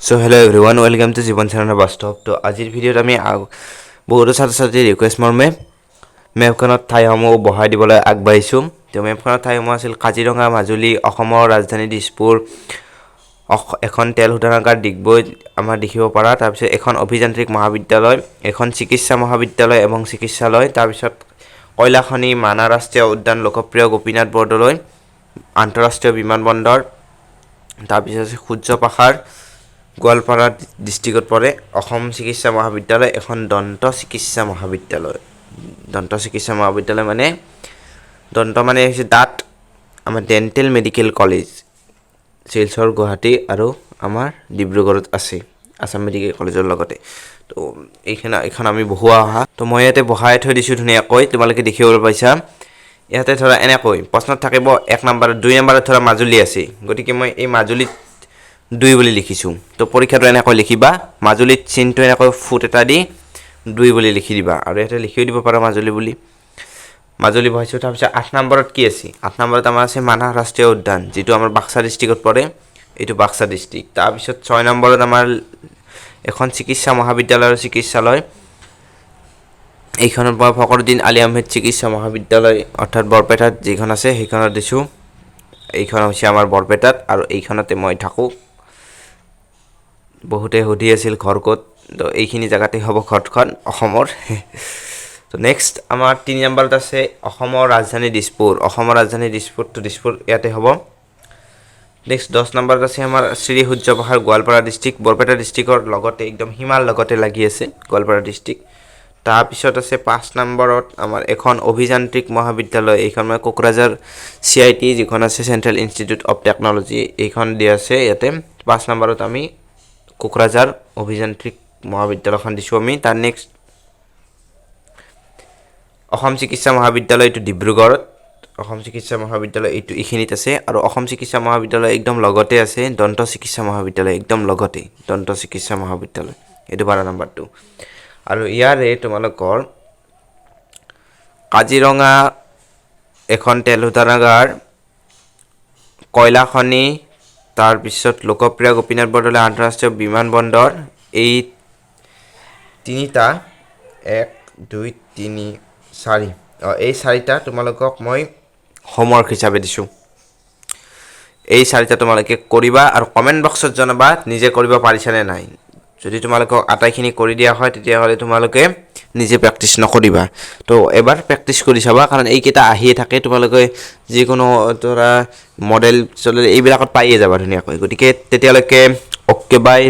So hello everyone, welcome to Jiban Channel Bastop. তো আজিৰ ভিডিঅ'ত আমি বহুতো ছাত্ৰ-ছাত্ৰীৰ ৰিকুৱেষ্ট মৰ্মে মেপখনত ঠাইসমূহ বহাই দিবলৈ আগবাঢ়িছোঁ। তো মেপখনত ঠাইসমূহ আছিল কাজিৰঙা, মাজুলী, অসমৰ ৰাজধানী দিছপুৰ, এখন তেল শোধনাগাৰ ডিগবৈ আমাৰ দেখিব পাৰা, তাৰপিছত এখন অভিযান্ত্ৰিক মহাবিদ্যালয়, এখন চিকিৎসা মহাবিদ্যালয় এবং চিকিৎসালয়, তাৰপিছত কয়লাখনি, মানা ৰাষ্ট্ৰীয় উদ্যান, লোকপ্ৰিয় গোপীনাথ বৰদলৈ আন্তঃৰাষ্ট্ৰীয় বিমানবন্দৰ, তাৰপিছত সূৰ্য পাহাৰ গোৱালপাৰা ডিষ্ট্ৰিক্টত পৰে, অসম চিকিৎসা মহাবিদ্যালয়, এখন দন্ত চিকিৎসা মহাবিদ্যালয় মানে দন্ত মানে হৈছে দাঁত, আমাৰ dental medical college Silchar, Guwahati আৰু আমাৰ ডিব্ৰুগড়ত আছে আছাম মেডিকেল কলেজৰ লগতে। তো এইখন আমি বহুৱা অহা, তো মই ইয়াতে বহাই থৈ দিছোঁ ধুনীয়াকৈ, তোমালোকে দেখিবলৈ পাইছা। ইয়াতে ধৰা এনেকৈ প্ৰশ্নত থাকিব 1 নম্বৰত 2 নম্বৰত ধৰা মাজুলী আছে, গতিকে মই এই মাজুলীত 2 বুলি লিখিছোঁ। তো পৰীক্ষাটো এনেকৈ লিখিবা, মাজুলীত চিনটো এনেকৈ ফুট এটা দি 2 বুলি লিখি দিবা, আৰু ইয়াতে লিখিও দিব পাৰা মাজুলী বুলি। মাজুলী বহাইছোঁ। তাৰপিছত 8 নম্বৰত কি আছে? 8 নম্বৰত আমাৰ আছে মানাহ ৰাষ্ট্ৰীয় উদ্যান, যিটো আমাৰ বাক্সা ডিষ্ট্ৰিক্টত পৰে, এইটো বাক্সা ডিষ্ট্ৰিক্ট। তাৰপিছত 6 নম্বৰত আমাৰ এখন চিকিৎসা মহাবিদ্যালয় আৰু চিকিৎসালয়, এইখনত মই ফখৰুদ্দিন আলী আহমেদ চিকিৎসা মহাবিদ্যালয় অৰ্থাৎ বৰপেটাত যিখন আছে সেইখনত দিছোঁ। এইখন হৈছে আমাৰ বৰপেটাত, আৰু এইখনতে মই থাকোঁ। বহুতে সুধি আছিল ঘৰ ক'ত, তো এইখিনি জেগাতে হ'ব ঘৰখন অসমৰ। তো নেক্সট আমাৰ 3 নম্বৰত আছে অসমৰ ৰাজধানী দিছপুৰ, অসমৰ ৰাজধানী দিছপুৰটো দিছপুৰ ইয়াতে হ'ব। নেক্সট 10 নম্বৰত আছে আমাৰ শ্ৰী সূৰ্য পাহাৰ, গোৱালপাৰা ডিষ্ট্ৰিক্ট, বৰপেটা ডিষ্ট্ৰিক্টৰ লগতে একদম সীমাৰ লগতে লাগি আছে গোৱালপাৰা ডিষ্ট্ৰিক্ট। তাৰপিছত আছে 5 নম্বৰত আমাৰ এখন অভিযান্ত্ৰিক মহাবিদ্যালয়, এইখন মানে কোকৰাঝাৰ CIT যিখন আছে চেণ্ট্ৰেল ইনষ্টিটিউট অফ টেকন'লজি, এইখন দিয়া আছে ইয়াতে। 5 নম্বৰত আমি কোকৰাঝাৰ অভিযান্ত্ৰিক মহাবিদ্যালয়খন দিছোঁ আমি। তাৰ নেক্সট অসম চিকিৎসা মহাবিদ্যালয়, এইটো ডিব্ৰুগড়ত, অসম চিকিৎসা মহাবিদ্যালয় এইটো এইখিনিত আছে, আৰু অসম চিকিৎসা মহাবিদ্যালয় একদম লগতে আছে দন্ত চিকিৎসা মহাবিদ্যালয়, একদম লগতে দন্ত চিকিৎসা মহাবিদ্যালয়, এইটো 12 নম্বৰটো। আৰু ইয়াৰে তোমালোকৰ কাজিৰঙা এখন তেল শোধনাগাৰ, কয়লাখনি, তাৰপিছত লোকপ্ৰিয় গোপীনাথ বৰদলৈ আন্তঃৰাষ্ট্ৰীয় বিমানবন্দৰ, এই 3টা 1 2 3 4 এই 4টা তোমালোকক মই হোমৱৰ্ক হিচাপে দিছোঁ। এই 4টা তোমালোকে কৰিবা আৰু কমেণ্ট বক্সত জনাবা নিজে কৰিব পাৰিছানে নাই। যদি তোমালোকক আটাইখিনি কৰি দিয়া হয় তেতিয়াহ'লে তোমালোকে নিজে প্ৰেক্টিছ নকৰিবা। তো এবাৰ প্ৰেক্টিছ কৰি চাবা, কাৰণ এইকেইটা আহিয়ে থাকে, তোমালোকে যিকোনো ধৰা মডেল চডেল এইবিলাকত পাইয়ে যাবা ধুনীয়াকৈ। গতিকে তেতিয়ালৈকে অ'কে বাই।